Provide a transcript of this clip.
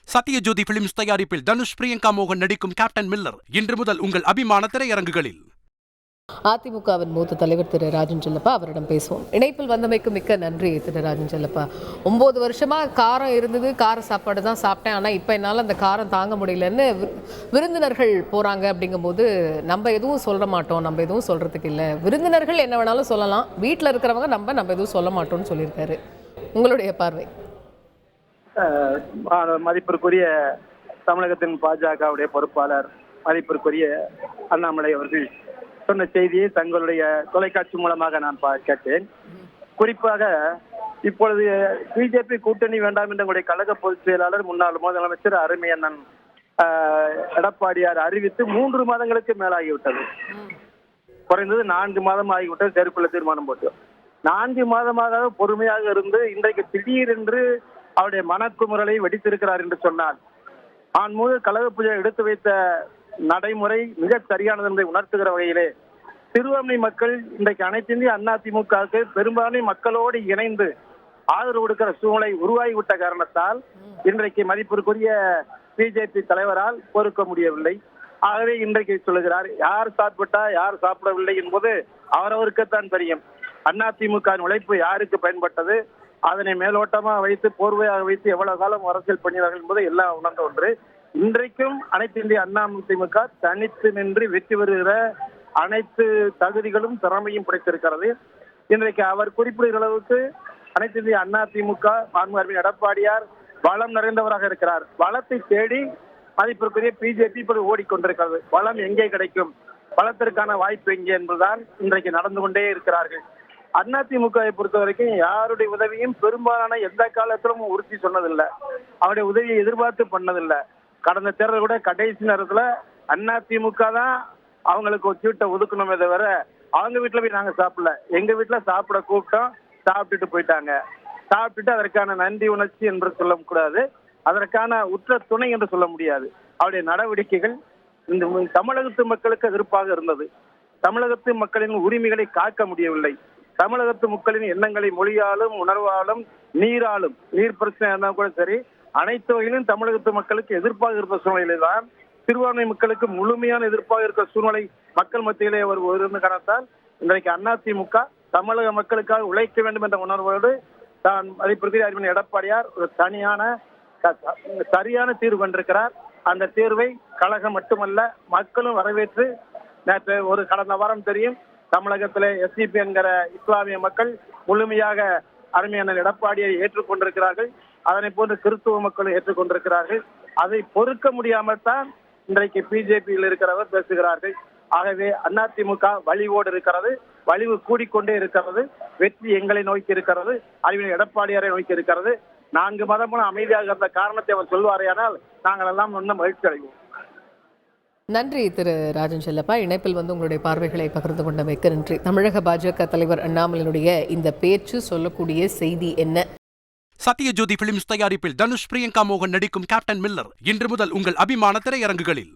Sathyajothi films தயாரிப்பில் தனுஷ் பிரியங்கா மோகன் நடிக்கும் கேப்டன் மில்லர் இன்று முதல் உங்கள் அபிமான திரையரங்குகளில். அதிமுகவின் மூத்த தலைவர் திரு ராஜன் செல்லப்பா, அவரிடம் பேசுவோம். இணைப்பில் வந்தமைக்கு மிக்க நன்றி திரு ராஜன் செல்லப்பா. 9 வருஷமா காரம் இருந்தது, கார சாப்பாடு தான் சாப்பிட்டேன், ஆனால் இப்போ என்னால் அந்த காரம் தாங்க முடியலன்னு விருந்தினர்கள் போகிறாங்க. அப்படிங்கும்போது நம்ம எதுவும் சொல்ல மாட்டோம், நம்ம எதுவும் சொல்கிறதுக்கு இல்லை, விருந்தினர்கள் என்ன வேணாலும் சொல்லலாம், வீட்டில் இருக்கிறவங்க நம்ம எதுவும் சொல்ல மாட்டோம்னு சொல்லியிருக்காரு. உங்களுடைய பார்வை? மதிப்பிற்குரிய தமிழகத்தின் பாஜகவுடைய பொறுப்பாளர் மதிப்பிற்குரிய அண்ணாமலை அவர்கள் சொன்ன செய்தியை தங்களுடைய தொலைக்காட்சி மூலமாக நான் கேட்டேன். குறிப்பாக இப்பொழுது பிஜேபி கூட்டணி வேண்டாம் என்ற உங்களுடைய கழக பொதுச் செயலாளர் முன்னாள் முதலமைச்சர் அருமையண்ணன் எடப்பாடியார் அறிவித்து 3 மாதங்களுக்கு மேலாகிவிட்டது. குறைந்தது 4 மாதம் ஆகிவிட்டது. செயற்குழு தீர்மானம் போட்டு 4 மாதமாக பொறுமையாக இருந்து இன்றைக்கு திடீரென்று அவருடைய மனக்குமுறலை வெடித்திருக்கிறார் என்று சொன்னார். ஆன்மூது கழக பூஜை எடுத்து வைத்த நடைமுறை மிக சரியானது என்பதை உணர்த்துகிற வகையிலே சிறுபான்மை மக்கள் இன்றைக்கு அனைத்து இந்திய அதிமுகவுக்கு பெரும்பான்மை மக்களோடு இணைந்து ஆதரவு கொடுக்கிற சூழ்நிலை உருவாகிவிட்ட காரணத்தால் இன்றைக்கு மதிப்பிற்குரிய பிஜேபி தலைவரால் பொறுக்க முடியவில்லை. ஆகவே இன்றைக்கு சொல்லுகிறார், யார் சாப்பிட்டா யார் சாப்பிடவில்லை என்பது அவரவருக்குத்தான் தெரியும். அதிமுக உழைப்பு யாருக்கு பயன்பட்டது, அதனை மேலோட்டமாக வைத்து போர்வையாக வைத்து எவ்வளவு காலம் அரசியல் பண்ணினார்கள் என்பதை எல்லாம் உணர்ந்த ஒன்று. இன்றைக்கும் அனைத்து இந்திய அதிமுக தனித்து நின்று வெற்றி பெறுகிற அனைத்து தகுதிகளும் திறமையும் படைத்திருக்கிறது. இன்றைக்கு அவர் குறிப்பிடுகிற அளவுக்கு அனைத்து இந்திய அதிமுக மாண்புமிகு எடப்பாடியார் வளம் நிறைந்தவராக இருக்கிறார். வளத்தை தேடி மதிப்பிற்குரிய பிஜேபி இப்போது ஓடிக்கொண்டிருக்கிறது. வளம் எங்கே கிடைக்கும், வளத்திற்கான வாய்ப்பு எங்கே என்பதுதான் இன்றைக்கு நடந்து கொண்டே இருக்கிறார்கள். அதிமுகவை பொறுத்த வரைக்கும் யாருடைய உதவியும் பெரும்பாலான எந்த காலத்திலும் உறுதி சொன்னதில்லை, அவருடைய உதவியை எதிர்பார்த்து பண்ணதில்லை. கடந்த தேர்தல் கூட கடைசி நேரத்துல அதிமுக தான் அவங்களுக்கு ஒரு சீட்டை ஒதுக்கணுமே தவிர அவங்க வீட்டுல போய் நாங்க சாப்பிடல, எங்க வீட்டுல சாப்பிட கூப்பிட்டோம், சாப்பிட்டுட்டு போயிட்டாங்க. சாப்பிட்டுட்டு அதற்கான நன்றி உணர்ச்சி என்று சொல்லக்கூடாது, அதற்கான உற்ற துணை என்று சொல்ல முடியாது. அவருடைய நடவடிக்கைகள் இந்த தமிழகத்து மக்களுக்கு எதிர்ப்பாக இருந்தது. தமிழகத்து மக்களின் உரிமைகளை காக்க முடியவில்லை. தமிழகத்து மக்களின் எண்ணங்களை மொழியாலும் உணர்வாலும் நீராலும், நீர் பிரச்சனை இருந்தால் கூட சரி, அனைத்து வகையிலும் தமிழகத்து மக்களுக்கு எதிர்ப்பாக இருந்த சூழ்நிலை தான் சிறுபான்மை மக்களுக்கு முழுமையான எதிர்ப்பாக இருக்கிற சூழ்நிலை மக்கள் மத்தியிலே இருந்த காரணத்தால் இன்றைக்கு அதிமுக தமிழக மக்களுக்காக உழைக்க வேண்டும் என்ற உணர்வோடு தான் மதிப்பிற்குரிய அறிஞர் எடப்பாடியார் ஒரு சரியான தீர்வு கண்டிருக்கிறார். அந்த தீர்வை கழகம் மட்டுமல்ல மக்களும் வரவேற்று நேற்று கடந்த வாரம் தெரியும், தமிழகத்திலே எஸ்டிபி என்கிற இஸ்லாமிய மக்கள் முழுமையாக அருமையான எடப்பாடியை ஏற்றுக்கொண்டிருக்கிறார்கள். அதனை போன்று கிறிஸ்துவ மக்களும் ஏற்றுக்கொண்டிருக்கிறார்கள். அதை பொறுக்க முடியாமல் தான் இன்றைக்கு பிஜேபியில் இருக்கிறவர் பேசுகிறார்கள். ஆகவே அதிமுக வலிவோடு இருக்கிறது, வலிவு கூடிக்கொண்டே இருக்கிறது. வெற்றி எங்களை நோக்கி இருக்கிறது, அறிவியல் எடப்பாடியாரை நோக்கி இருக்கிறது. 4 மாதம் அமைதியாக இருந்த காரணத்தை அவர் சொல்வாரேயானால் நாங்கள் எல்லாம் இன்னும் மகிழ்ச்சி அடைவோம். நன்றி திரு ராஜன் செல்லப்பா. இணைப்பில் உங்களுடைய பார்வைகளை பகிர்ந்து கொண்டமைக்கு நன்றி. தமிழக பாஜக தலைவர் அண்ணாமலையினுடைய இந்த பேச்சு சொல்லக்கூடிய செய்தி என்ன? சத்யஜோதி பிலிம்ஸ் தயாரிப்பில் தனுஷ் பிரியங்கா மோகன் நடிக்கும் கேப்டன் மில்லர் இன்று முதல் உங்கள் அபிமான திரையரங்குகளில்.